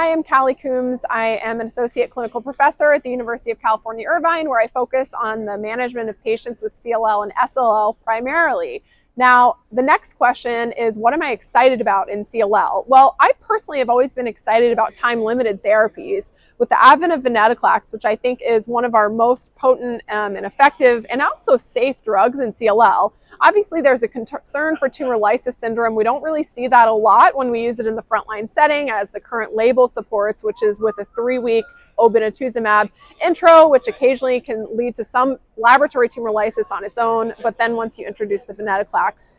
Hi, I'm Callie Coombs. I am an associate clinical professor at the University of California, Irvine, where I focus on the management of patients with CLL and SLL primarily. Now, the next question is, what am I excited about in CLL? Well, I personally have always been excited about time-limited therapies. With the advent of venetoclax, which I think is one of our most potent and effective and also safe drugs in CLL. Obviously, there's a concern for tumor lysis syndrome. We don't really see that a lot when we use it in the frontline setting, as the current label supports, which is with a 3-week obinutuzumab intro, which occasionally can lead to some laboratory tumor lysis on its own. But then once you introduce the venetoclax,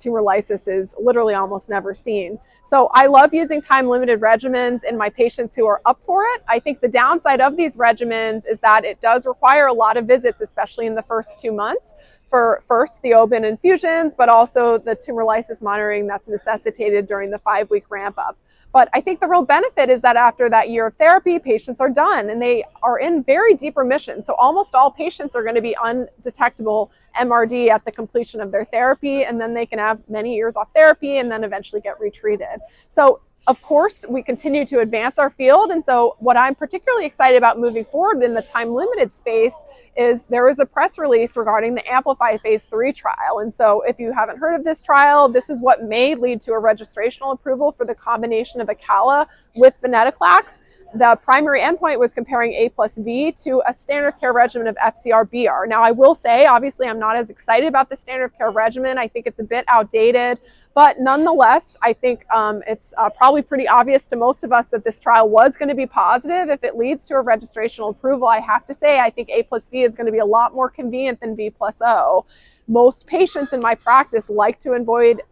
tumor lysis is literally almost never seen. So I love using time-limited regimens in my patients who are up for it. I think the downside of these regimens is that it does require a lot of visits, especially in the first 2 months, for first the obin infusions, but also the tumor lysis monitoring that's necessitated during the 5-week ramp up. But I think the real benefit is that after that year of therapy, patients are done and they are in very deep remission. So almost all patients are going to be undetectable MRD at the completion of their therapy, and then they can have many years off therapy and then eventually get retreated. So of course, we continue to advance our field. And so what I'm particularly excited about moving forward in the time-limited space is there is a press release regarding the AMPLIFY phase 3 trial. And so if you haven't heard of this trial, this is what may lead to a registrational approval for the combination of acala with venetoclax. The primary endpoint was comparing A plus V to a standard of care regimen of FCR-BR. Now, I will say, obviously, I'm not as excited about the standard of care regimen. I think it's a bit outdated, but nonetheless, I think it's probably pretty obvious to most of us that this trial was going to be positive. If it leads to a registrational approval, I have to say, I think A plus V is going to be a lot more convenient than V plus O. Most patients in my practice like to avoid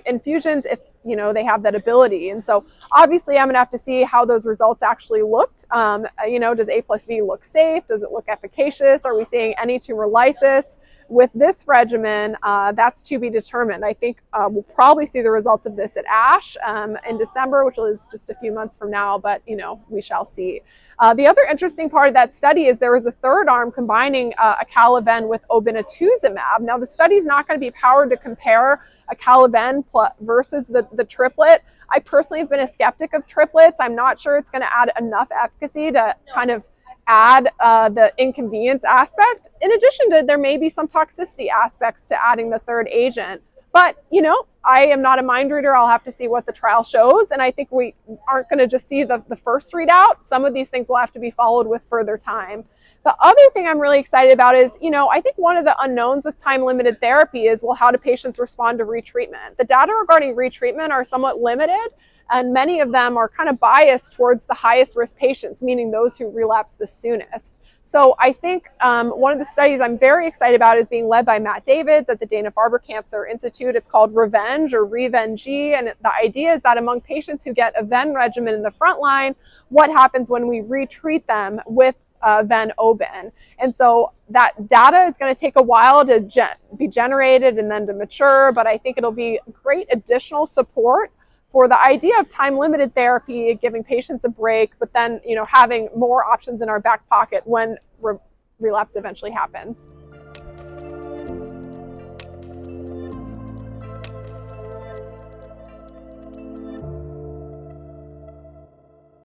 infusions if they have that ability. And so obviously I'm gonna have to see how those results actually looked. Does A plus V look safe? Does it look efficacious? Are we seeing any tumor lysis with this regimen? That's to be determined. I think we'll probably see the results of this at ASH in December, which is just a few months from now, but we shall see. The other interesting part of that study is there was a third arm combining acalaven with obinutuzumab. Now the study is not going to be powered to compare acalaven versus the triplet. I personally have been a skeptic of triplets. I'm not sure it's going to add enough efficacy to kind of add the inconvenience aspect. In addition to, there may be some toxicity aspects to adding the third agent. But, I am not a mind reader. I'll have to see what the trial shows. And I think we aren't going to just see the first readout. Some of these things will have to be followed with further time. The other thing I'm really excited about is, I think one of the unknowns with time-limited therapy is, well, how do patients respond to retreatment? The data regarding retreatment are somewhat limited, and many of them are kind of biased towards the highest risk patients, meaning those who relapse the soonest. So I think one of the studies I'm very excited about is being led by Matt Davids at the Dana-Farber Cancer Institute. It's called REVENGE or REVENGE, and the idea is that among patients who get a ven regimen in the front line, what happens when we retreat them with ven-obin. And so that data is going to take a while to be generated and then to mature, but I think it'll be great additional support for the idea of time-limited therapy, giving patients a break, but then having more options in our back pocket when relapse eventually happens.